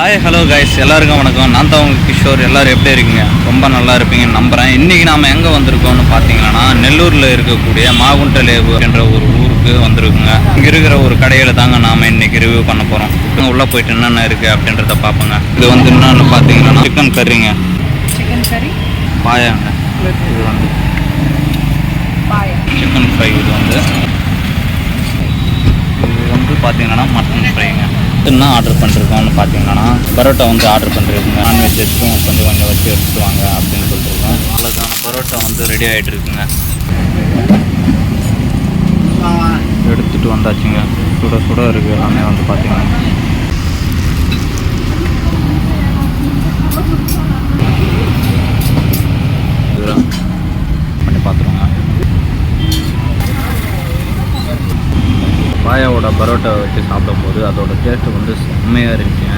Hi hello guys, எல்லாருக்கும் வணக்கம். நான் தான் உங்கள் கிஷோர். எல்லோரும் எப்படி இருக்கீங்க? ரொம்ப நல்லா இருப்பீங்கன்னு நம்புகிறேன். இன்றைக்கி நாம் எங்கே வந்திருக்கோம்னு பார்த்தீங்கன்னா, நெல்லூரில் இருக்கக்கூடிய மாகுண்டலேவு என்ற ஒரு ஊருக்கு வந்திருக்குங்க. இங்கே இருக்கிற ஒரு கடையில் தாங்க நாம் இன்றைக்கி ரிவ்யூ பண்ண போகிறோம். உள்ளே போயிட்டு என்னென்ன இருக்குது அப்படின்றத பார்ப்போங்க. இது வந்து என்னென்னு பார்த்தீங்கன்னா சிக்கன் கறிங்க, சிக்கன் கறி, பாயாங்க, இது வந்து பாயா, சிக்கன் ஃப்ரை, இது வந்து பார்த்தீங்கன்னா மட்டன் ஃப்ரைங்க. என்ன ஆர்டர் பண்ணிருக்கோம்னு பார்த்தீங்கன்னா பரோட்டா வந்து ஆர்டர் பண்ணிருக்குங்க. நான்வெஜ் எடுத்தும் கொஞ்சம் வச்சு எடுத்துட்டு வாங்க அப்படின்னு சொல்லியிருக்கோம். அவ்வளோதான பரோட்டா வந்து ரெடி ஆகிட்டு இருக்குங்க. எடுத்துகிட்டு வந்தாச்சுங்க. சுட சுட இருக்குது எல்லாமே வந்து பார்த்தீங்கன்னா. இதெல்லாம் பண்ணி பார்த்துருவோங்க. பாயாவோட பரோட்டா வச்சு சாப்பிடும்போது அதோட டேஸ்ட்டு வந்து செம்மையாக இருந்துச்சுங்க.